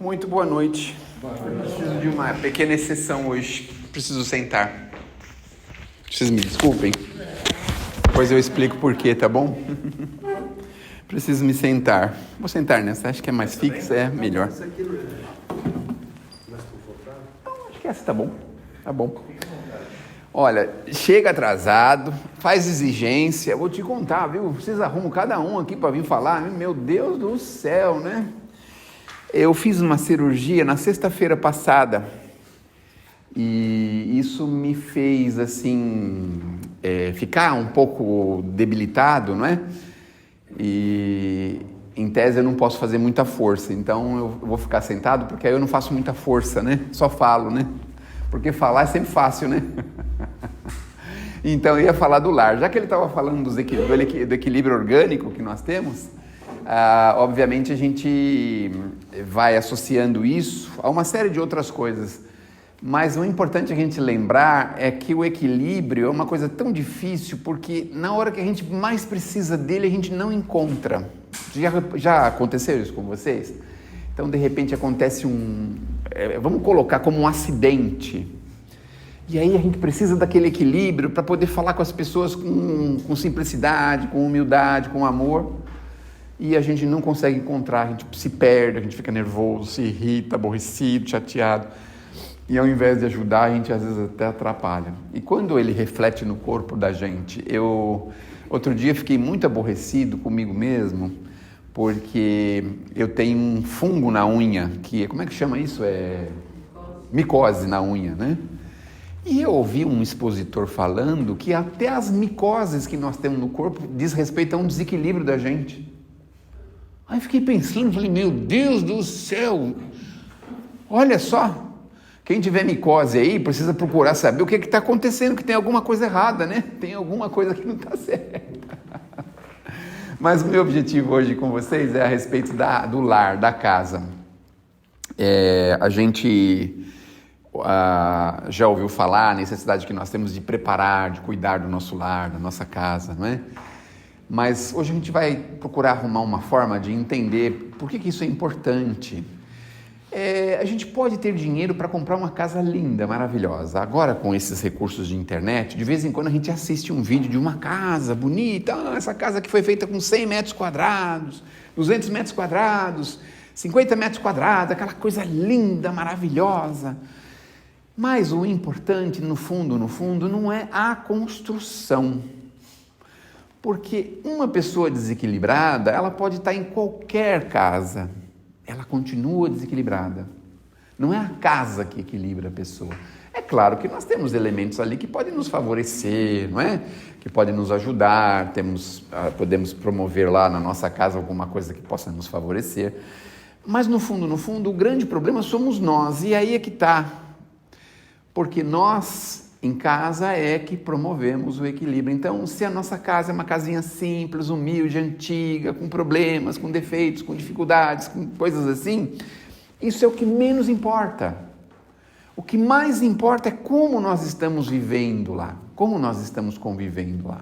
Muito boa noite. Preciso de uma pequena exceção hoje. Preciso sentar. Vocês me desculpem. Depois eu explico por quê, tá bom? Preciso me sentar. Vou sentar nessa. Acho que é mais fixa, é melhor. Acho que essa tá bom. Tá bom. Olha, chega atrasado, faz exigência. Vou te contar, viu? Vocês arrumam cada um aqui para vir falar. Meu Deus do céu, né? Eu fiz uma cirurgia na sexta-feira passada e isso me fez, assim, ficar um pouco debilitado, não é? E, em tese, eu não posso fazer muita força, então eu vou ficar sentado porque aí eu não faço muita força, né? Só falo, né? Porque falar é sempre fácil, né? Então eu ia falar do lar. Já que ele estava falando do equilíbrio orgânico que nós temos, obviamente a gente vai associando isso a uma série de outras coisas. Mas o importante a gente lembrar é que o equilíbrio é uma coisa tão difícil porque na hora que a gente mais precisa dele a gente não encontra. Já aconteceu isso com vocês? Então de repente acontece vamos colocar como um acidente. E aí a gente precisa daquele equilíbrio para poder falar com as pessoas com simplicidade, com humildade, com amor. E a gente não consegue encontrar, a gente se perde, a gente fica nervoso, se irrita, aborrecido, chateado. E ao invés de ajudar, a gente às vezes até atrapalha. E quando ele reflete no corpo da gente, outro dia fiquei muito aborrecido comigo mesmo, porque eu tenho um fungo na unha, como é que chama isso? Micose na unha, né? E eu ouvi um expositor falando que até as micoses que nós temos no corpo diz respeito a um desequilíbrio da gente. Aí fiquei pensando, falei, meu Deus do céu, olha só, quem tiver micose aí precisa procurar saber o que está acontecendo, que tem alguma coisa errada, né? Tem alguma coisa que não está certa. Mas o meu objetivo hoje com vocês é a respeito do lar, da casa. A gente já ouviu falar a necessidade que nós temos de preparar, de cuidar do nosso lar, da nossa casa, não é? Mas hoje a gente vai procurar arrumar uma forma de entender por que isso é importante. A gente pode ter dinheiro para comprar uma casa linda, maravilhosa. Agora, com esses recursos de internet, de vez em quando a gente assiste um vídeo de uma casa bonita. Essa casa que foi feita com 100 metros quadrados, 200 metros quadrados, 50 metros quadrados, aquela coisa linda, maravilhosa. Mas o importante, no fundo, não é a construção. Porque uma pessoa desequilibrada, ela pode estar em qualquer casa, ela continua desequilibrada. Não é a casa que equilibra a pessoa. É claro que nós temos elementos ali que podem nos favorecer, não é? Que podem nos ajudar, podemos promover lá na nossa casa alguma coisa que possa nos favorecer. Mas no fundo, o grande problema somos nós, e aí é que está. Porque nós, em casa, é que promovemos o equilíbrio. Então, se a nossa casa é uma casinha simples, humilde, antiga, com problemas, com defeitos, com dificuldades, com coisas assim, isso é o que menos importa. O que mais importa é como nós estamos vivendo lá, como nós estamos convivendo lá.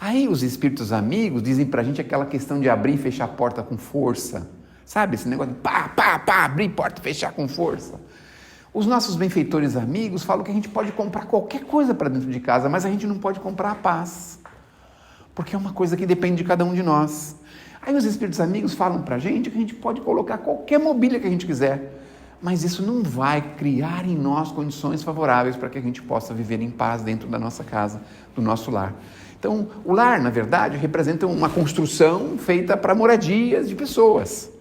Aí os espíritos amigos dizem pra gente aquela questão de abrir e fechar a porta com força. Sabe, esse negócio de abrir porta e fechar com força. Os nossos benfeitores amigos falam que a gente pode comprar qualquer coisa para dentro de casa, mas a gente não pode comprar a paz, porque é uma coisa que depende de cada um de nós. Aí os espíritos amigos falam para a gente que a gente pode colocar qualquer mobília que a gente quiser, mas isso não vai criar em nós condições favoráveis para que a gente possa viver em paz dentro da nossa casa, do nosso lar. Então, o lar, na verdade, representa uma construção feita para moradias de pessoas.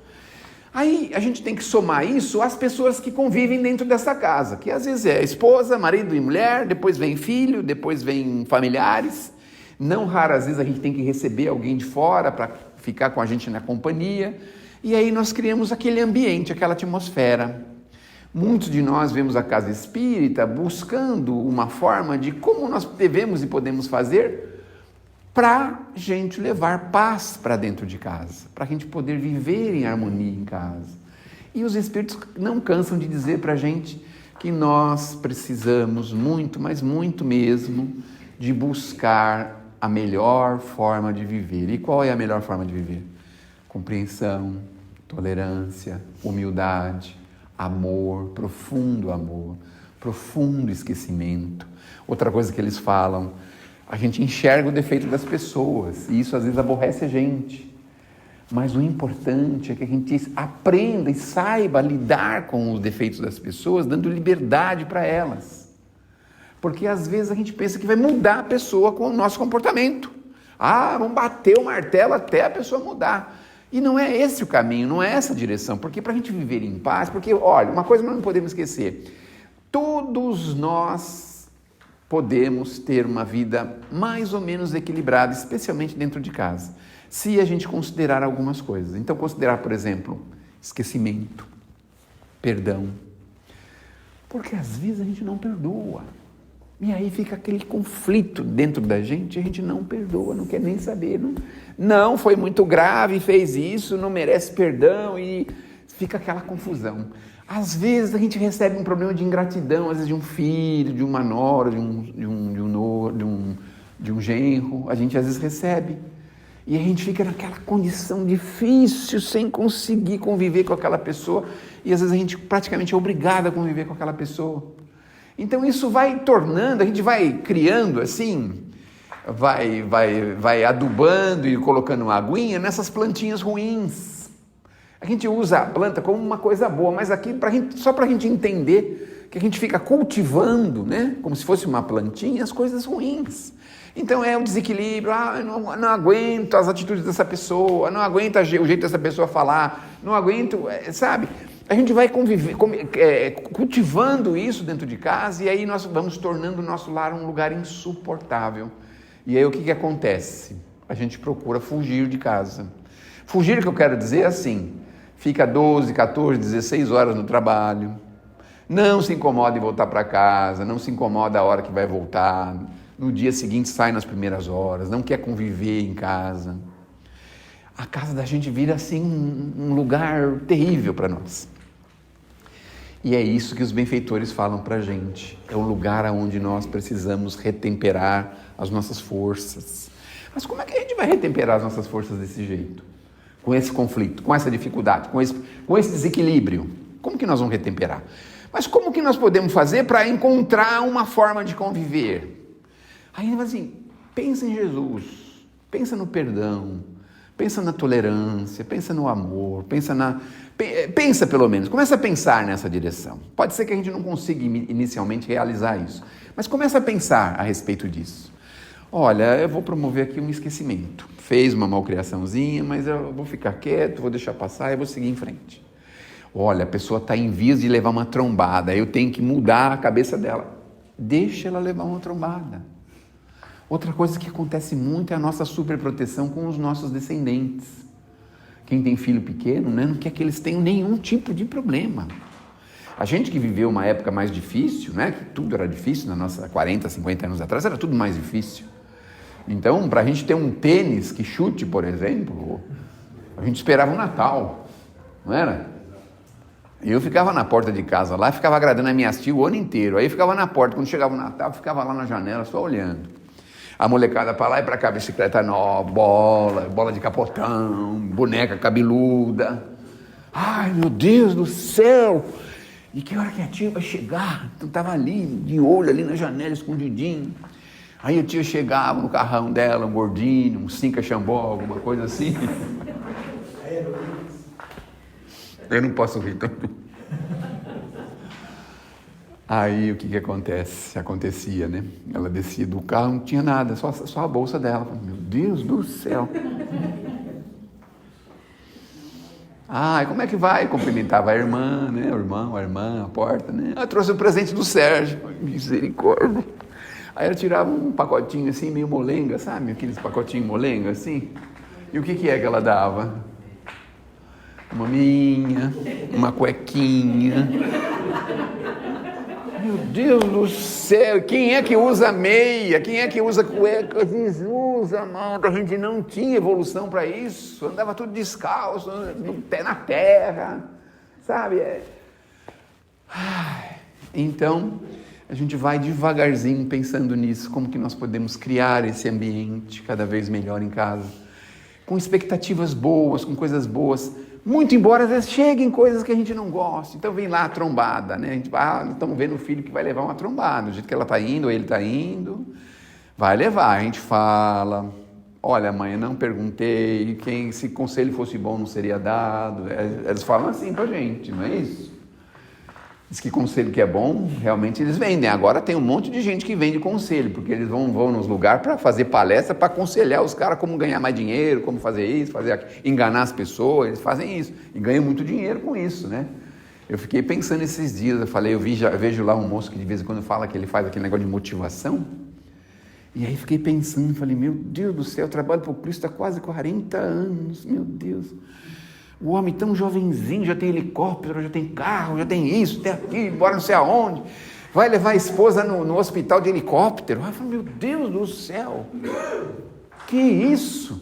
Aí a gente tem que somar isso às pessoas que convivem dentro dessa casa, que às vezes é esposa, marido e mulher, depois vem filho, depois vem familiares. Não raras vezes a gente tem que receber alguém de fora para ficar com a gente na companhia. E aí nós criamos aquele ambiente, aquela atmosfera. Muitos de nós vemos a casa espírita buscando uma forma de como nós devemos e podemos fazer para a gente levar paz para dentro de casa, para a gente poder viver em harmonia em casa. E os espíritos não cansam de dizer para a gente que nós precisamos muito, mas muito mesmo, de buscar a melhor forma de viver. E qual é a melhor forma de viver? Compreensão, tolerância, humildade, amor, profundo esquecimento. Outra coisa que eles falam, a gente enxerga o defeito das pessoas e isso às vezes aborrece a gente. Mas o importante é que a gente aprenda e saiba lidar com os defeitos das pessoas, dando liberdade para elas. Porque às vezes a gente pensa que vai mudar a pessoa com o nosso comportamento. Vamos bater o martelo até a pessoa mudar. E não é esse o caminho, não é essa a direção. Porque para a gente viver em paz, porque olha, uma coisa nós não podemos esquecer. Todos nós podemos ter uma vida mais ou menos equilibrada, especialmente dentro de casa, se a gente considerar algumas coisas. Então, considerar, por exemplo, esquecimento, perdão. Porque às vezes a gente não perdoa. E aí fica aquele conflito dentro da gente, a gente não perdoa, não quer nem saber. Não, foi muito grave, fez isso, não merece perdão e fica aquela confusão. Às vezes a gente recebe um problema de ingratidão, às vezes de um filho, de uma nora, de um genro, a gente às vezes recebe. E a gente fica naquela condição difícil, sem conseguir conviver com aquela pessoa, e às vezes a gente praticamente é obrigado a conviver com aquela pessoa. Então isso vai tornando, a gente vai criando assim, vai adubando e colocando uma aguinha nessas plantinhas ruins. A gente usa a planta como uma coisa boa, mas aqui só para a gente entender que a gente fica cultivando, né, como se fosse uma plantinha, as coisas ruins. Então é um desequilíbrio, eu não aguento as atitudes dessa pessoa, não aguento o jeito dessa pessoa falar, não aguento, sabe? A gente vai cultivando isso dentro de casa e aí nós vamos tornando o nosso lar um lugar insuportável. E aí o que acontece? A gente procura fugir de casa. Fugir, que eu quero dizer, é assim, fica 12, 14, 16 horas no trabalho, não se incomoda em voltar para casa, não se incomoda a hora que vai voltar, no dia seguinte sai nas primeiras horas, não quer conviver em casa. A casa da gente vira assim um lugar terrível para nós. E é isso que os benfeitores falam para a gente. É um lugar onde nós precisamos retemperar as nossas forças. Mas como é que a gente vai retemperar as nossas forças desse jeito? Com esse conflito, com essa dificuldade, com esse desequilíbrio? Como que nós vamos retemperar? Mas como que nós podemos fazer para encontrar uma forma de conviver? Aí assim, pensa em Jesus, pensa no perdão, pensa na tolerância, pensa no amor, pensa pelo menos, começa a pensar nessa direção. Pode ser que a gente não consiga inicialmente realizar isso, mas começa a pensar a respeito disso. Olha, eu vou promover aqui um esquecimento. Fez uma malcriaçãozinha, mas eu vou ficar quieto, vou deixar passar e vou seguir em frente. Olha, a pessoa está em vias de levar uma trombada, eu tenho que mudar a cabeça dela. Deixa ela levar uma trombada. Outra coisa que acontece muito é a nossa superproteção com os nossos descendentes. Quem tem filho pequeno, né, não quer que eles tenham nenhum tipo de problema. A gente que viveu uma época mais difícil, né, que tudo era difícil, na nossa 40, 50 anos atrás, era tudo mais difícil. Então, para a gente ter um tênis que chute, por exemplo, a gente esperava o Natal, não era? Eu ficava na porta de casa lá, ficava agradando a minhas tias o ano inteiro. Aí eu ficava na porta, quando chegava o Natal, eu ficava lá na janela só olhando. A molecada para lá e para cá, bicicleta nova, bola de capotão, boneca cabeluda. Ai, meu Deus do céu! E que hora que a tia vai chegar? Então estava ali, de olho, ali na janela, escondidinho. Aí a tia chegava no carrão dela, um gordinho, um cinca xambó, alguma coisa assim. Eu não posso rir tanto. Aí o que acontece? Acontecia, né? Ela descia do carro, não tinha nada, só a bolsa dela. Meu Deus do céu! E como é que vai? Cumprimentava a irmã, né? O irmão, a irmã, a porta, né? Ela trouxe o presente do Sérgio. Misericórdia! Aí ela tirava um pacotinho assim, meio molenga, sabe? Aqueles pacotinhos molenga assim. E o que é que ela dava? Uma minha, uma cuequinha. Meu Deus do céu, quem é que usa meia? Quem é que usa cueca? Jesus amado, a gente não tinha evolução para isso, andava tudo descalço, no pé na terra, sabe? Então, a gente vai devagarzinho pensando nisso, como que nós podemos criar esse ambiente cada vez melhor em casa, com expectativas boas, com coisas boas, Muito embora às vezes cheguem coisas que a gente não gosta. Então vem lá a trombada, né? A gente vai, estamos vendo o filho que vai levar uma trombada. Do jeito que ela está indo, ou ele está indo, vai levar. A gente fala, olha mãe, eu não perguntei, se conselho fosse bom não seria dado. Eles falam assim pra gente, não é isso? Diz que conselho que é bom, realmente eles vendem. Agora tem um monte de gente que vende conselho, porque eles vão nos lugares para fazer palestra, para aconselhar os caras como ganhar mais dinheiro, como fazer isso, fazer aquilo, enganar as pessoas, eles fazem isso. E ganham muito dinheiro com isso, né? Eu fiquei pensando esses dias, eu falei, eu vejo lá um moço que de vez em quando fala que ele faz aquele negócio de motivação. E aí fiquei pensando, falei, meu Deus do céu, eu trabalho por Cristo há quase 40 anos, meu Deus. O homem tão jovenzinho, já tem helicóptero, já tem carro, já tem isso, tem aquilo, bora não sei aonde. Vai levar a esposa no hospital de helicóptero. Eu falei, meu Deus do céu, que isso?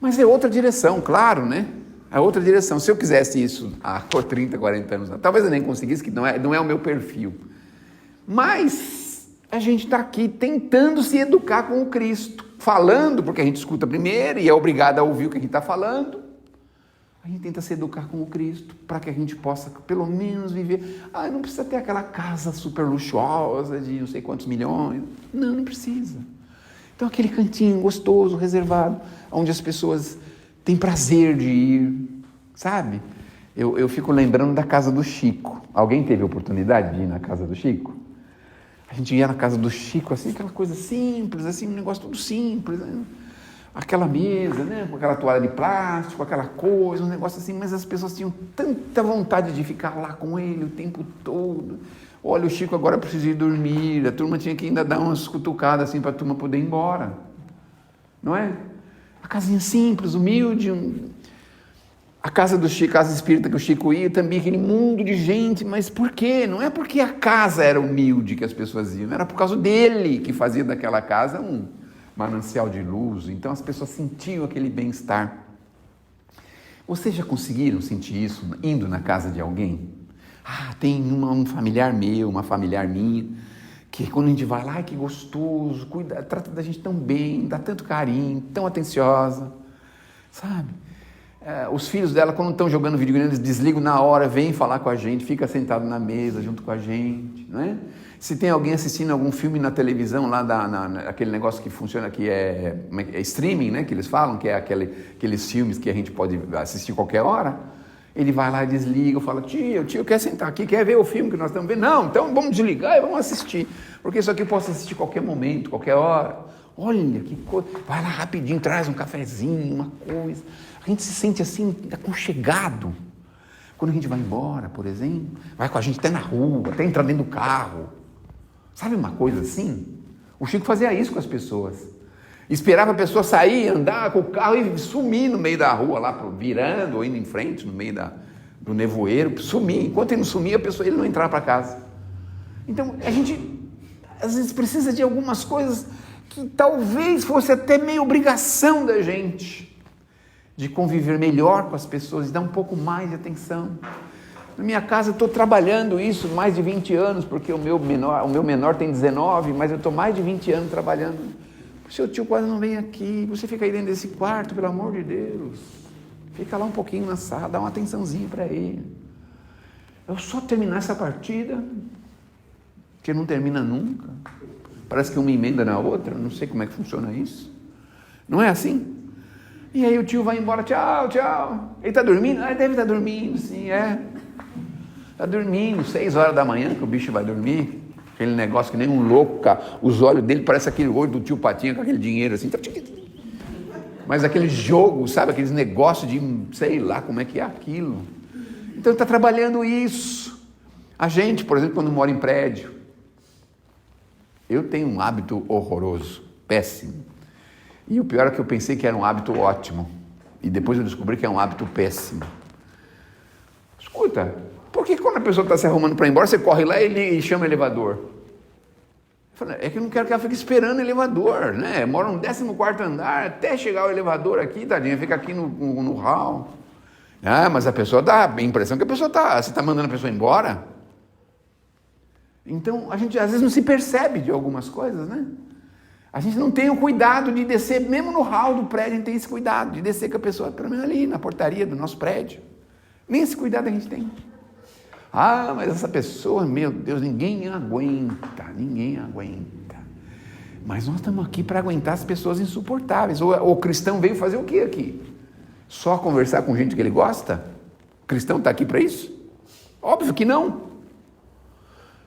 Mas é outra direção, claro, né? É outra direção. Se eu quisesse isso há 30, 40 anos, talvez eu nem conseguisse, que não é o meu perfil. Mas a gente está aqui tentando se educar com o Cristo, falando, porque a gente escuta primeiro e é obrigado a ouvir o que a gente está falando. A gente tenta se educar com o Cristo, para que a gente possa, pelo menos, viver. Não precisa ter aquela casa super luxuosa de não sei quantos milhões. Não precisa. Então, aquele cantinho gostoso, reservado, onde as pessoas têm prazer de ir, sabe? Eu fico lembrando da casa do Chico. Alguém teve a oportunidade de ir na casa do Chico? A gente ia na casa do Chico, assim, aquela coisa simples, assim, um negócio tudo simples, né? Aquela mesa, né, com aquela toalha de plástico, aquela coisa, um negócio assim, mas as pessoas tinham tanta vontade de ficar lá com ele o tempo todo. Olha, o Chico agora precisa ir dormir, a turma tinha que ainda dar umas cutucadas assim para a turma poder ir embora, não é? A casinha simples, humilde, a casa do Chico, a casa espírita que o Chico ia, também aquele mundo de gente, mas por quê? Não é porque a casa era humilde que as pessoas iam, era por causa dele que fazia daquela casa um manancial de luz, então as pessoas sentiam aquele bem-estar. Vocês já conseguiram sentir isso indo na casa de alguém? Tem um familiar meu, uma familiar minha, que quando a gente vai lá, que gostoso, cuida, trata da gente tão bem, dá tanto carinho, tão atenciosa, sabe? Os filhos dela, quando estão jogando videogame, eles desligam na hora, vêm falar com a gente, fica sentado na mesa junto com a gente, não é? Se tem alguém assistindo algum filme na televisão, lá aquele negócio que funciona, que é streaming, né, que eles falam, que é aqueles filmes que a gente pode assistir qualquer hora, ele vai lá e desliga, fala, tio, quer sentar aqui, quer ver o filme que nós estamos vendo? Não, então vamos desligar e vamos assistir, porque isso aqui eu posso assistir qualquer momento, qualquer hora. Olha que coisa, vai lá rapidinho, traz um cafezinho, uma coisa. A gente se sente assim, aconchegado. Quando a gente vai embora, por exemplo, vai com a gente até na rua, até entrar dentro do carro. Sabe uma coisa assim? O Chico fazia isso com as pessoas. Esperava a pessoa sair, andar com o carro e sumir no meio da rua, lá virando ou indo em frente, no meio do nevoeiro, sumir. Enquanto ele não sumia, ele não entrava para casa. Então, a gente, às vezes, precisa de algumas coisas que talvez fosse até meio obrigação da gente, de conviver melhor com as pessoas, de dar um pouco mais de atenção. Na minha casa eu estou trabalhando isso mais de 20 anos, porque o meu menor tem 19, mas eu estou mais de 20 anos trabalhando. O seu tio quase não vem aqui, você fica aí dentro desse quarto, pelo amor de Deus. Fica lá um pouquinho na sala, dá uma atençãozinha para ele. Eu só terminar essa partida, que não termina nunca. Parece que uma emenda na outra, não sei como é que funciona isso. Não é assim? E aí o tio vai embora, tchau. Ele está dormindo? Ele deve estar dormindo, sim, Está dormindo, 6 horas da manhã que o bicho vai dormir. Aquele negócio que nem um louco, cara. Os olhos dele parecem aquele olho do tio Patinha com aquele dinheiro assim. Mas aquele jogo, sabe? Aqueles negócios de, sei lá como é que é aquilo. Então ele está trabalhando isso. A gente, por exemplo, quando mora em prédio, eu tenho um hábito horroroso, péssimo. E o pior é que eu pensei que era um hábito ótimo. E depois eu descobri que é um hábito péssimo. Escuta, por que quando a pessoa está se arrumando para ir embora, você corre lá e chama o elevador? Eu falei, é que eu não quero que ela fique esperando o elevador, né? Mora no 14º andar, até chegar o elevador aqui, tadinha, fica aqui no hall. Mas a pessoa dá a impressão que você está mandando a pessoa embora. Então, a gente às vezes não se percebe de algumas coisas, né? A gente não tem o cuidado de descer, mesmo no hall do prédio, a gente tem esse cuidado de descer com a pessoa, pelo menos ali na portaria do nosso prédio. Nem esse cuidado a gente tem. Ah, mas essa pessoa, meu Deus, ninguém aguenta. Mas nós estamos aqui para aguentar as pessoas insuportáveis. O cristão veio fazer o que aqui? Só conversar com gente que ele gosta? O cristão está aqui para isso? Óbvio que não.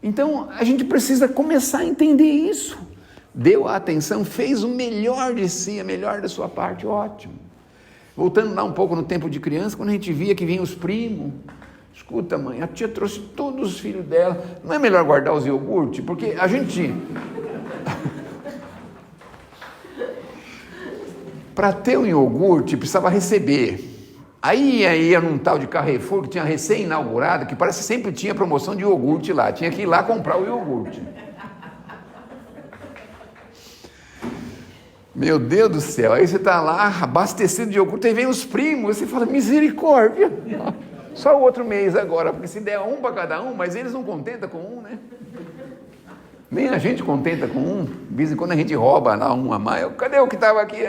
Então, a gente precisa começar a entender isso. Deu a atenção, fez o melhor de si, a melhor da sua parte, ótimo. Voltando lá um pouco no tempo de criança, quando a gente via que vinham os primos, escuta mãe, a tia trouxe todos os filhos dela, não é melhor guardar os iogurtes? Porque a gente... Para ter um iogurte, precisava receber. Aí ia num tal de Carrefour, que tinha recém-inaugurado, que parece que sempre tinha promoção de iogurte lá, tinha que ir lá comprar o iogurte. Meu Deus do céu, aí você está lá, abastecido de iogurte, aí vem os primos, você fala, misericórdia, só o outro mês agora, porque se der um para cada um, mas eles não contentam com um, né? Nem a gente contenta com um, de vez em quando a gente rouba lá um a mais, cadê o que estava aqui?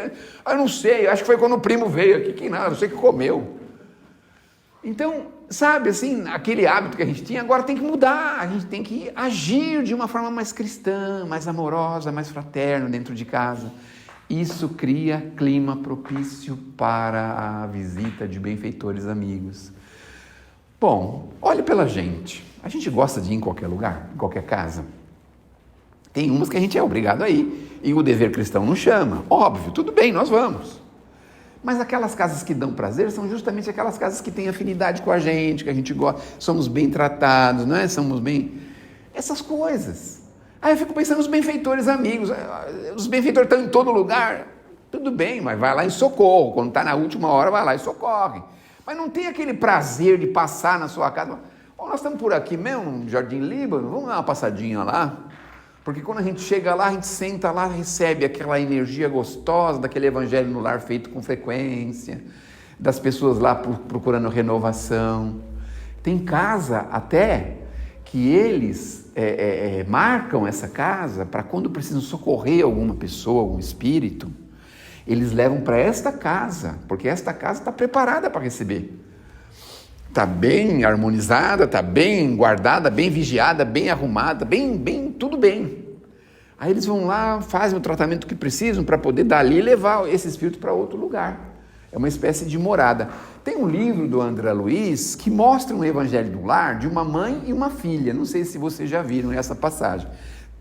Eu não sei, acho que foi quando o primo veio aqui, que nada, não sei o que comeu. Então, sabe assim, aquele hábito que a gente tinha, agora tem que mudar, a gente tem que agir de uma forma mais cristã, mais amorosa, mais fraterna dentro de casa. Isso cria clima propício para a visita de benfeitores amigos. Bom, olhe pela gente. A gente gosta de ir em qualquer lugar, em qualquer casa. Tem umas que a gente é obrigado a ir, e o dever cristão nos chama. Óbvio, tudo bem, nós vamos. Mas aquelas casas que dão prazer são justamente aquelas casas que têm afinidade com a gente, que a gente gosta, somos bem tratados, não é? Somos bem... Essas coisas. Aí eu fico pensando nos benfeitores amigos, os benfeitores estão em todo lugar, tudo bem, mas vai lá em socorro, quando está na última hora vai lá e socorre, mas não tem aquele prazer de passar na sua casa, nós estamos por aqui mesmo, no Jardim Líbano, vamos dar uma passadinha lá, porque quando a gente chega lá, a gente senta lá, recebe aquela energia gostosa, daquele evangelho no lar feito com frequência, das pessoas lá procurando renovação, tem casa até que eles marcam essa casa para quando precisam socorrer alguma pessoa, algum espírito, eles levam para esta casa, porque esta casa está preparada para receber. Está bem harmonizada, está bem guardada, bem vigiada, bem arrumada, bem, tudo bem. Aí eles vão lá, fazem o tratamento que precisam para poder dali levar esse espírito para outro lugar. É uma espécie de morada. Tem um livro do André Luiz que mostra um evangelho do lar de uma mãe e uma filha. Não sei se vocês já viram essa passagem.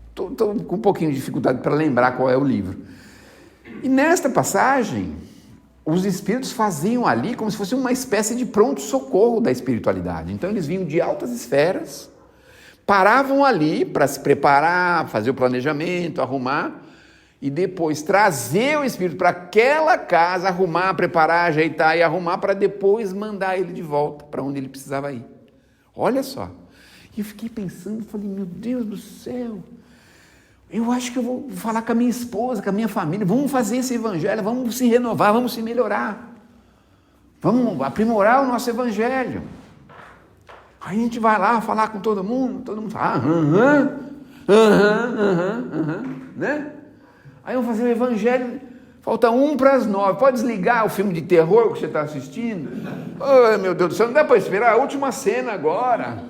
Estou com um pouquinho de dificuldade para lembrar qual é o livro. E nesta passagem, os espíritos faziam ali como se fosse uma espécie de pronto-socorro da espiritualidade. Então eles vinham de altas esferas, paravam ali para se preparar, fazer o planejamento, arrumar, e depois trazer o espírito para aquela casa, arrumar, preparar, ajeitar e arrumar, para depois mandar ele de volta para onde ele precisava ir. Olha só. E eu fiquei pensando, falei, meu Deus do céu, eu acho que eu vou falar com a minha esposa, com a minha família, vamos fazer esse evangelho, vamos se renovar, vamos se melhorar, vamos aprimorar o nosso evangelho. Aí a gente vai lá falar com todo mundo fala, né? Aí vamos fazer o evangelho, falta 8:50, pode desligar o filme de terror que você está assistindo? Oh, meu Deus do céu, não dá para esperar, a última cena agora.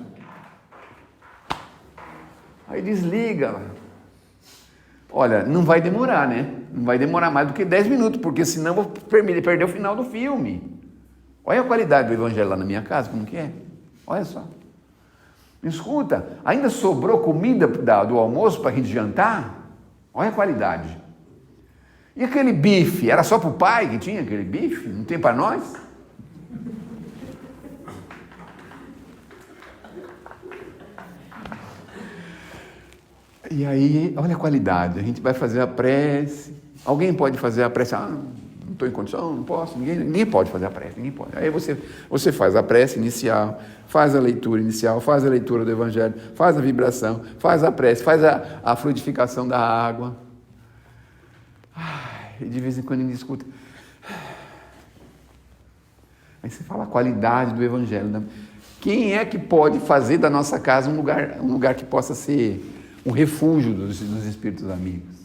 Aí desliga. Olha, não vai demorar, né? Não vai demorar mais do que 10 minutos, porque senão eu vou perder o final do filme. Olha a qualidade do evangelho lá na minha casa, como que é? Olha só. Me escuta, ainda sobrou comida do almoço para a gente jantar? Olha a qualidade. E aquele bife, era só para o pai que tinha aquele bife? Não tem para nós? E aí, olha a qualidade, a gente vai fazer a prece, alguém pode fazer a prece, não estou em condição, não posso, ninguém pode fazer a prece, ninguém pode. Aí você faz a prece inicial, faz a leitura inicial, faz a leitura do evangelho, faz a vibração, faz a prece, faz a fluidificação da água. E de vez em quando ele escuta. Aí você fala a qualidade do evangelho. Quem é que pode fazer da nossa casa um lugar que possa ser um refúgio dos espíritos amigos?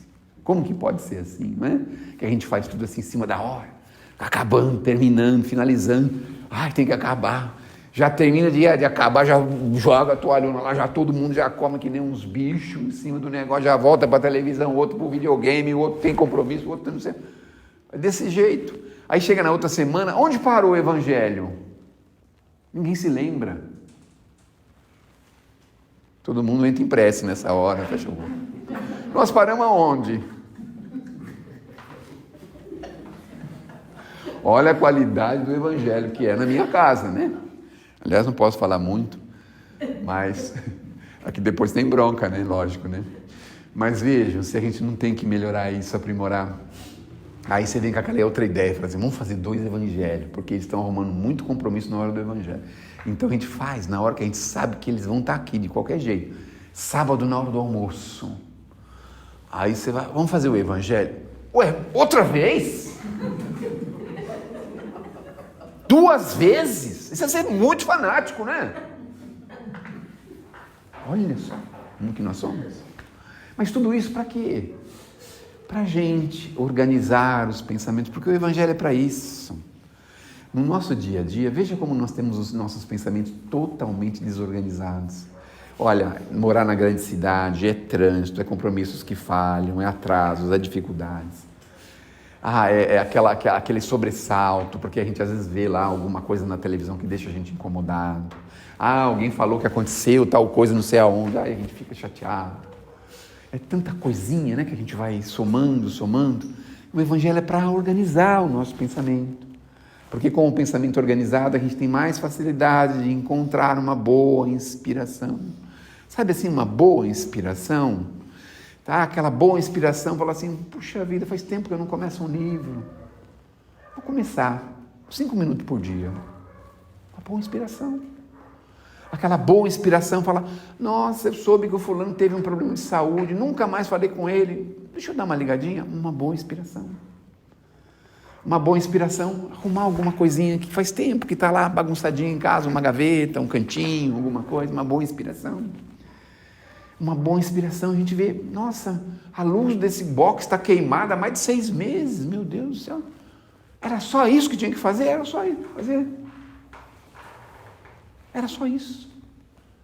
Como que pode ser assim, não é? Que a gente faz tudo assim em cima da hora, acabando, terminando, finalizando. Ai, tem que acabar. Já termina de acabar, já joga a toalhona lá, já todo mundo já come que nem uns bichos em cima do negócio, já volta para a televisão, o outro para o videogame, o outro tem compromisso, o outro não sei. É desse jeito. Aí chega na outra semana, onde parou o evangelho? Ninguém se lembra. Todo mundo entra em prece nessa hora, fecha o olho. Nós paramos aonde? Olha a qualidade do evangelho que é na minha casa, né? Aliás, não posso falar muito, mas aqui depois tem bronca, né? Lógico, né? Mas vejam, se a gente não tem que melhorar isso, aprimorar, aí você vem com aquela outra ideia, fala assim, vamos fazer 2 evangelhos, porque eles estão arrumando muito compromisso na hora do evangelho. Então a gente faz na hora que a gente sabe que eles vão estar aqui de qualquer jeito. Sábado na hora do almoço. Aí você vai, vamos fazer o evangelho? Ué, outra vez? 2 vezes? Isso é ser muito fanático, né? Olha só como que nós somos. Mas tudo isso para quê? Para a gente organizar os pensamentos, porque o evangelho é para isso. No nosso dia a dia, veja como nós temos os nossos pensamentos totalmente desorganizados. Olha, morar na grande cidade é trânsito, é compromissos que falham, é atrasos, é dificuldades. Aquele sobressalto, porque a gente às vezes vê lá alguma coisa na televisão que deixa a gente incomodado. Alguém falou que aconteceu tal coisa não sei aonde, aí a gente fica chateado. É tanta coisinha, né, que a gente vai somando. O evangelho é para organizar o nosso pensamento. Porque com o pensamento organizado a gente tem mais facilidade de encontrar uma boa inspiração. Sabe assim, uma boa inspiração? Tá? Aquela boa inspiração, fala assim, puxa vida, faz tempo que eu não começo um livro. Vou começar, 5 minutos por dia. Uma boa inspiração. Aquela boa inspiração, fala, nossa, eu soube que o fulano teve um problema de saúde, nunca mais falei com ele. Deixa eu dar uma ligadinha. Uma boa inspiração. Uma boa inspiração, arrumar alguma coisinha que faz tempo que está lá bagunçadinha em casa, uma gaveta, um cantinho, alguma coisa, uma boa inspiração. Uma boa inspiração, a gente vê, nossa, a luz desse box está queimada há mais de 6 meses, meu Deus do céu. Era só isso que tinha que fazer? Era só isso, fazer. Era só isso.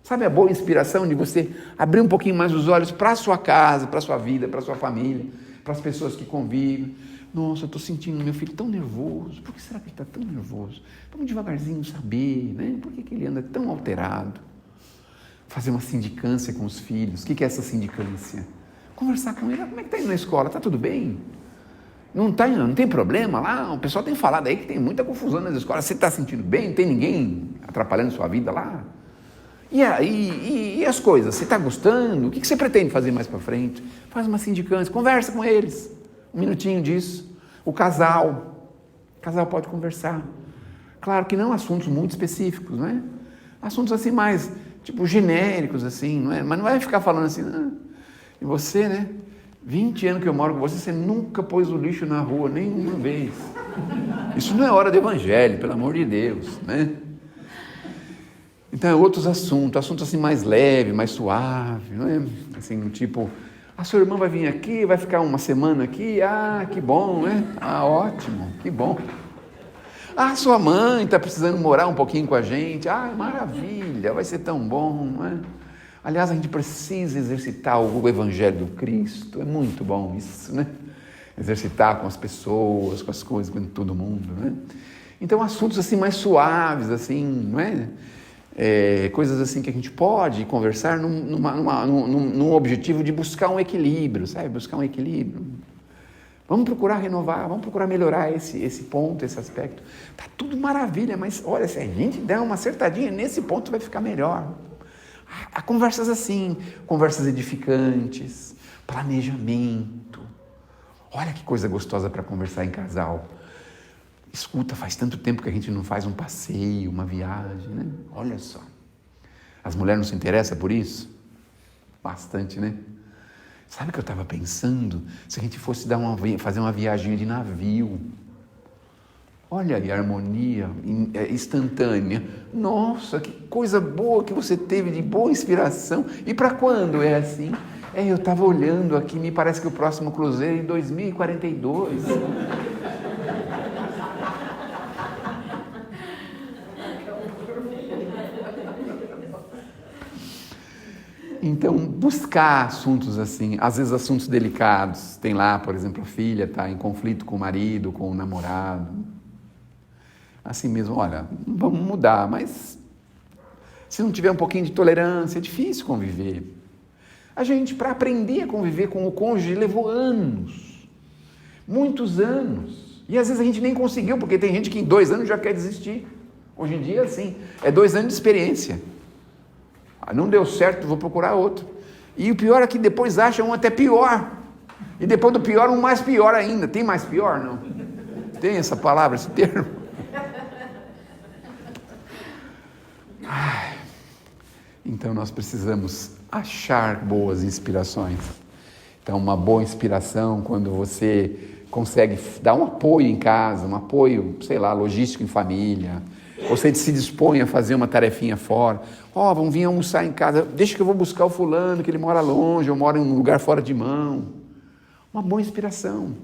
Sabe a boa inspiração de você abrir um pouquinho mais os olhos para a sua casa, para a sua vida, para a sua família, para as pessoas que convivem. Nossa, eu estou sentindo meu filho tão nervoso. Por que será que ele está tão nervoso? Vamos devagarzinho saber, né? Por que ele anda tão alterado? Fazer uma sindicância com os filhos. O que é essa sindicância? Conversar com ele. Como é que está indo na escola? Está tudo bem? Não tem problema lá? O pessoal tem falado aí que tem muita confusão nas escolas. Você está sentindo bem? Não tem ninguém atrapalhando sua vida lá? E as coisas? Você está gostando? O que você pretende fazer mais para frente? Faz uma sindicância. Conversa com eles. 1 minutinho disso. O casal pode conversar. Claro que não assuntos muito específicos, não é? Assuntos assim mais, tipo, genéricos, assim, não é? Mas não vai ficar falando assim, e você, né? 20 anos que eu moro com você, você nunca pôs o lixo na rua, nenhuma vez. Isso não é hora de evangelho, pelo amor de Deus, né? Então, outros assuntos assim mais leve, mais suave, não é? Assim, tipo, a sua irmã vai vir aqui, vai ficar uma semana aqui, que bom, né? Ótimo, que bom. Sua mãe está precisando morar um pouquinho com a gente, maravilha, vai ser tão bom, não é? Aliás, a gente precisa exercitar o Evangelho do Cristo, é muito bom isso, né? Exercitar com as pessoas, com as coisas, com todo mundo, né? Então, assuntos assim mais suaves, assim, não é? Coisas assim que a gente pode conversar num objetivo de buscar um equilíbrio, sabe? Buscar um equilíbrio. Vamos procurar renovar, vamos procurar melhorar esse ponto, esse aspecto. Tá tudo maravilha, mas olha, se a gente der uma acertadinha nesse ponto vai ficar melhor. Há conversas assim, conversas edificantes, planejamento. Olha que coisa gostosa para conversar em casal. Escuta, faz tanto tempo que a gente não faz um passeio, uma viagem, né? Olha só. As mulheres não se interessam por isso? Bastante, né? Sabe o que eu estava pensando? Se a gente fosse fazer uma viagem de navio. Olha aí a harmonia instantânea. Nossa, que coisa boa que você teve, de boa inspiração. E para quando é assim? Eu estava olhando aqui, me parece que o próximo cruzeiro é em 2042. Então, buscar assuntos assim, às vezes assuntos delicados. Tem lá, por exemplo, a filha está em conflito com o marido, com o namorado. Assim mesmo, olha, vamos mudar, mas se não tiver um pouquinho de tolerância, é difícil conviver. A gente, para aprender a conviver com o cônjuge, levou anos, muitos anos. E às vezes a gente nem conseguiu, porque tem gente que em 2 anos já quer desistir. Hoje em dia, assim, é 2 anos de experiência. Não deu certo, vou procurar outro. E o pior é que depois acha um até pior. E depois do pior, um mais pior ainda. Tem mais pior, não? Tem essa palavra, esse termo? Então nós precisamos achar boas inspirações. Então uma boa inspiração quando você consegue dar um apoio em casa, um apoio, sei lá, logístico em família. Você se dispõe a fazer uma tarefinha fora. Vamos vir almoçar em casa, deixa que eu vou buscar o fulano, que ele mora longe, eu moro em um lugar fora de mão. Uma boa inspiração.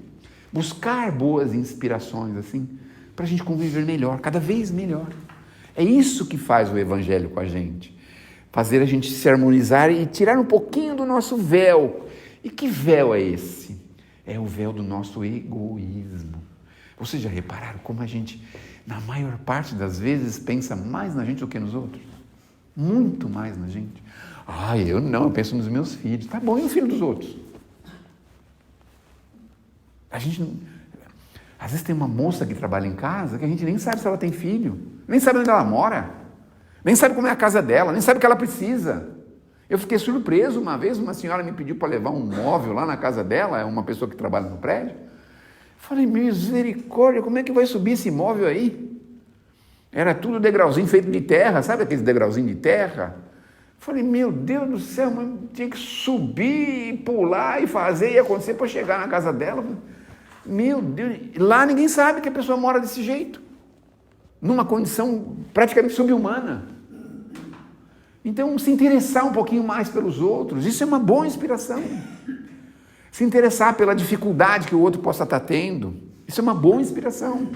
Buscar boas inspirações, assim, para a gente conviver melhor, cada vez melhor. É isso que faz o Evangelho com a gente. Fazer a gente se harmonizar e tirar um pouquinho do nosso véu. E que véu é esse? É o véu do nosso egoísmo. Vocês já repararam como a gente, na maior parte das vezes, pensa mais na gente do que nos outros? Muito mais na gente. Eu não, eu penso nos meus filhos. Tá bom, e o filho dos outros? A gente, às vezes tem uma moça que trabalha em casa que a gente nem sabe se ela tem filho, nem sabe onde ela mora, nem sabe como é a casa dela, nem sabe o que ela precisa. Eu fiquei surpreso uma vez, uma senhora me pediu para levar um móvel lá na casa dela, é uma pessoa que trabalha no prédio. Falei, misericórdia, como é que vai subir esse móvel aí? Era tudo degrauzinho feito de terra, sabe aqueles degrauzinhos de terra? Falei, meu Deus do céu, mas tinha que subir, pular e fazer e acontecer para chegar na casa dela. Meu Deus, lá ninguém sabe que a pessoa mora desse jeito, numa condição praticamente subhumana. Então, se interessar um pouquinho mais pelos outros, isso é uma boa inspiração. Se interessar pela dificuldade que o outro possa estar tendo, isso é uma boa inspiração.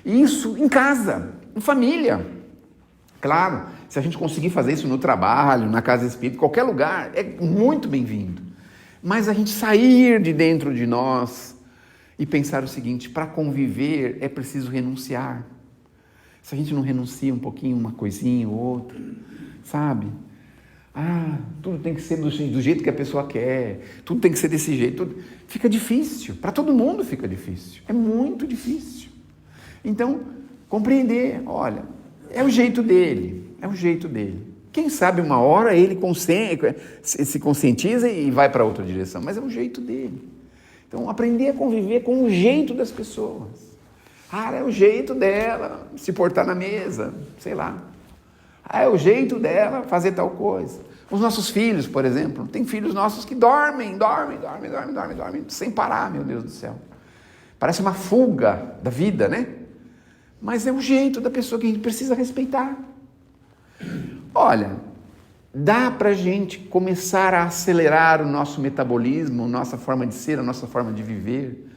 Isso em casa, em família. Claro, se a gente conseguir fazer isso no trabalho, na casa espírita, qualquer lugar, é muito bem-vindo. Mas a gente sair de dentro de nós e pensar o seguinte, para conviver é preciso renunciar. Se a gente não renuncia um pouquinho, uma coisinha ou outra, sabe? Tudo tem que ser do jeito que a pessoa quer, tudo tem que ser desse jeito, fica difícil, para todo mundo fica difícil, é muito difícil. Então, compreender, olha, é o jeito dele. Quem sabe uma hora ele se conscientiza e vai para outra direção, mas é o jeito dele. Então, aprender a conviver com o jeito das pessoas. É o jeito dela se portar na mesa, sei lá. É o jeito dela fazer tal coisa. Os nossos filhos, por exemplo, tem filhos nossos que dormem, sem parar, meu Deus do céu. Parece uma fuga da vida, né? Mas é o jeito da pessoa que a gente precisa respeitar. Olha, dá para a gente começar a acelerar o nosso metabolismo, a nossa forma de ser, a nossa forma de viver.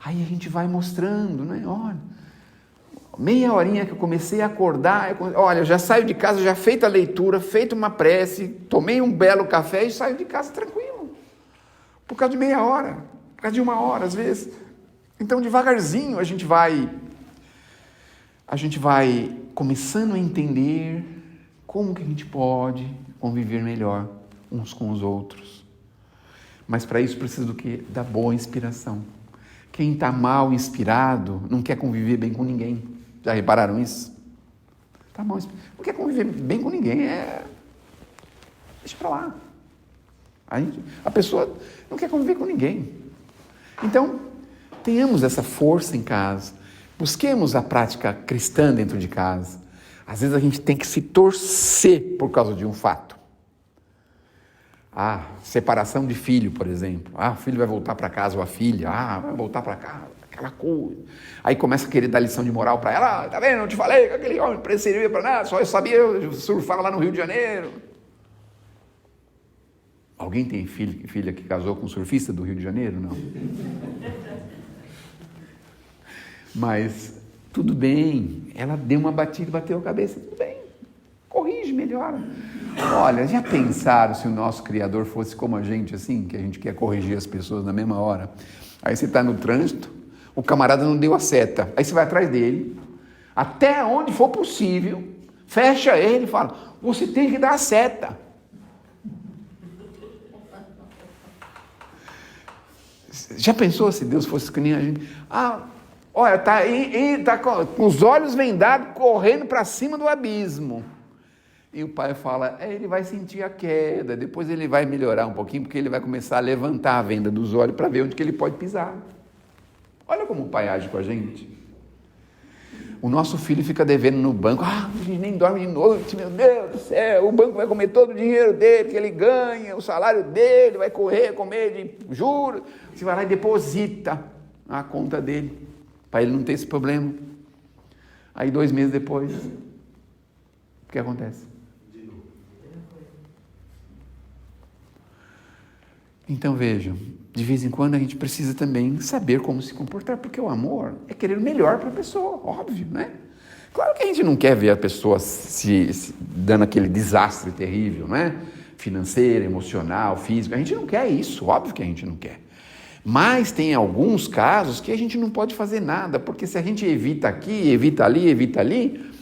Aí a gente vai mostrando, né? Olha, meia horinha que eu comecei a acordar, olha, eu já saio de casa, já feita a leitura, feita uma prece, tomei um belo café e saio de casa tranquilo. Por causa de meia hora, por causa de 1 hora, às vezes. Então, devagarzinho, a gente vai começando a entender como que a gente pode conviver melhor uns com os outros. Mas para isso precisa do quê? Da boa inspiração. Quem está mal inspirado não quer conviver bem com ninguém. Já repararam isso? Tá mal, não quer conviver bem com ninguém, deixa para lá. A pessoa não quer conviver com ninguém. Então, tenhamos essa força em casa. Busquemos a prática cristã dentro de casa. Às vezes a gente tem que se torcer por causa de um fato. Separação de filho, por exemplo. O filho vai voltar para casa, ou a filha, vai voltar para casa, aquela coisa. Aí começa a querer dar lição de moral para ela. Tá vendo? Eu te falei que aquele homem não servia para nada, só eu sabia surfar lá no Rio de Janeiro. Alguém tem filha que casou com um surfista do Rio de Janeiro? Não. Mas tudo bem, ela deu uma batida, bateu a cabeça, tudo bem, corrige, melhora. Olha, já pensaram se o nosso Criador fosse como a gente, assim, que a gente quer corrigir as pessoas na mesma hora? Aí você está no trânsito, o camarada não deu a seta, aí você vai atrás dele, até onde for possível, fecha ele e fala, você tem que dar a seta. Já pensou se Deus fosse que nem a gente? Olha, tá com os olhos vendados, correndo para cima do abismo. E o pai fala, ele vai sentir a queda, depois ele vai melhorar um pouquinho, porque ele vai começar a levantar a venda dos olhos para ver onde que ele pode pisar. Olha como o pai age com a gente. O nosso filho fica devendo no banco, a gente nem dorme de noite, meu Deus do céu, o banco vai comer todo o dinheiro dele, que ele ganha, o salário dele, vai comer de juros. Você vai lá e deposita na conta dele, para ele não ter esse problema. Aí 2 meses depois, o que acontece? Então vejam, de vez em quando a gente precisa também saber como se comportar, porque o amor é querer o melhor para a pessoa, óbvio, né? Claro que a gente não quer ver a pessoa se dando aquele desastre terrível, né? Financeiro, emocional, físico, a gente não quer isso, óbvio que a gente não quer. Mas tem alguns casos que a gente não pode fazer nada, porque se a gente evita aqui, evita ali,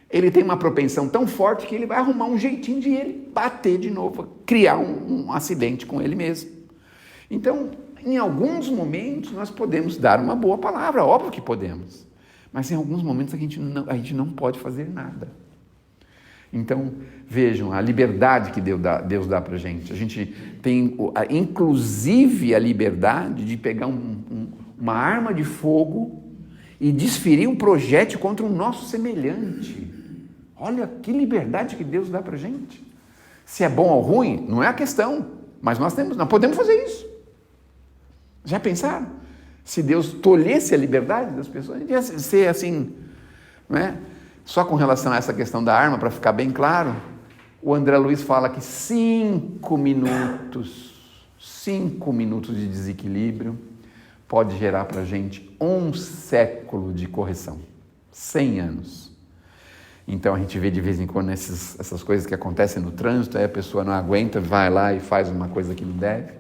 ele tem uma propensão tão forte que ele vai arrumar um jeitinho de ele bater de novo, criar um acidente com ele mesmo. Então, em alguns momentos, nós podemos dar uma boa palavra, óbvio que podemos, mas em alguns momentos a gente não pode fazer nada. Então, vejam, a liberdade que Deus dá para a gente tem, inclusive, a liberdade de pegar uma arma de fogo e desferir um projétil contra o nosso semelhante. Olha que liberdade que Deus dá para a gente. Se é bom ou ruim, não é a questão, mas nós podemos fazer isso. Já pensaram? Se Deus tolhesse a liberdade das pessoas, a gente ia ser assim, não é? Só com relação a essa questão da arma, para ficar bem claro, o André Luiz fala que 5 minutos de desequilíbrio pode gerar para a gente 1 século de correção, 100 anos. Então a gente vê de vez em quando essas coisas que acontecem no trânsito, aí a pessoa não aguenta, vai lá e faz uma coisa que não deve,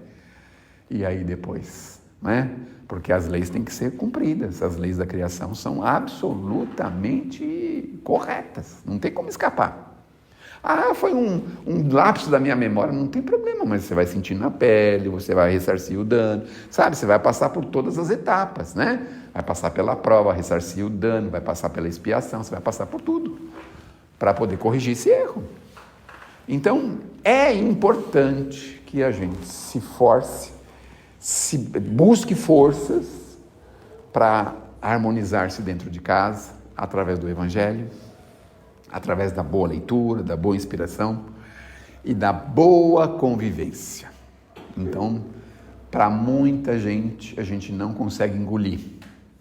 e aí depois, né? Porque as leis têm que ser cumpridas, as leis da criação são absolutamente corretas, não tem como escapar. Foi um lapso da minha memória, não tem problema, mas você vai sentir na pele, você vai ressarcir o dano, sabe? Você vai passar por todas as etapas, né? Vai passar pela prova, ressarcir o dano, vai passar pela expiação, você vai passar por tudo, para poder corrigir esse erro. Então, é importante que a gente se force, busque forças para harmonizar-se dentro de casa, através do Evangelho, através da boa leitura, da boa inspiração e da boa convivência. Então, para muita gente, a gente não consegue engolir.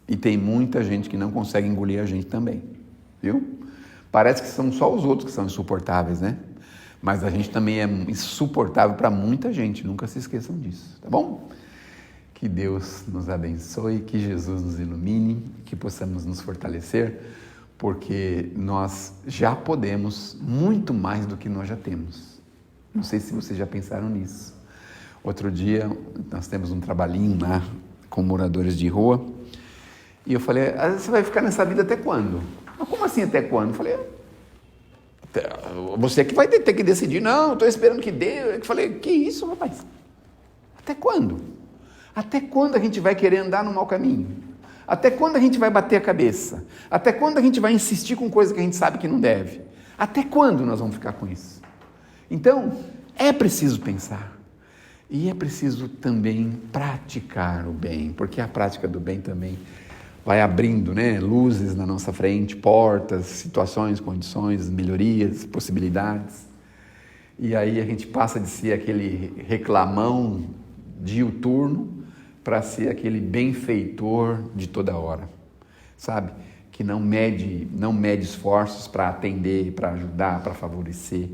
E tem muita gente que não consegue engolir a gente também, viu? Parece que são só os outros que são insuportáveis, né? Mas a gente também é insuportável para muita gente, nunca se esqueçam disso, tá bom? Que Deus nos abençoe, que Jesus nos ilumine, que possamos nos fortalecer, porque nós já podemos muito mais do que nós já temos. Não sei se vocês já pensaram nisso. Outro dia, nós temos um trabalhinho lá com moradores de rua, e eu falei, você vai ficar nessa vida até quando? Mas como assim até quando? Eu falei, você que vai ter que decidir. Não, estou esperando que dê. Eu falei, que isso, rapaz? Até quando? Até quando a gente vai querer andar no mau caminho? Até quando a gente vai bater a cabeça? Até quando a gente vai insistir com coisa que a gente sabe que não deve? Até quando nós vamos ficar com isso? Então, é preciso pensar. E é preciso também praticar o bem, porque a prática do bem também vai abrindo, né, luzes na nossa frente, portas, situações, condições, melhorias, possibilidades. E aí a gente passa de ser aquele reclamão diuturno para ser aquele benfeitor de toda hora, sabe? Que não mede esforços para atender, para ajudar, para favorecer,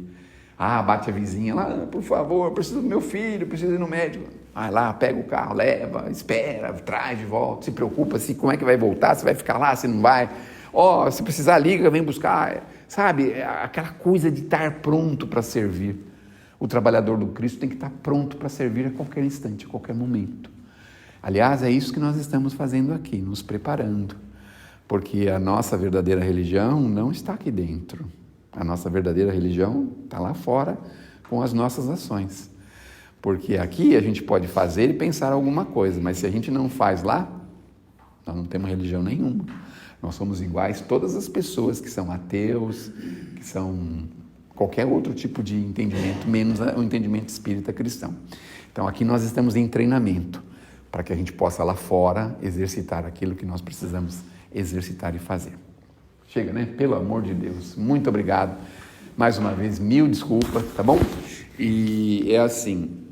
Ah, bate a vizinha lá, por favor, preciso do meu filho, preciso ir no médico. Vai lá, pega o carro, leva, espera, traz de volta, se preocupa se como é que vai voltar, se vai ficar lá, se não vai. Ó, se precisar, liga, vem buscar. Sabe, aquela coisa de estar pronto para servir. O trabalhador do Cristo tem que estar pronto para servir a qualquer instante, a qualquer momento. Aliás, é isso que nós estamos fazendo aqui, nos preparando. Porque a nossa verdadeira religião não está aqui dentro. A nossa verdadeira religião está lá fora com as nossas ações. Porque aqui a gente pode fazer e pensar alguma coisa, mas se a gente não faz lá, nós não temos religião nenhuma. Nós somos iguais todas as pessoas que são ateus, que são qualquer outro tipo de entendimento, menos o entendimento espírita cristão. Então aqui nós estamos em treinamento, para que a gente possa lá fora exercitar aquilo que nós precisamos exercitar e fazer. Chega, né? Pelo amor de Deus. Muito obrigado. Mais uma vez, mil desculpas, tá bom? E é assim...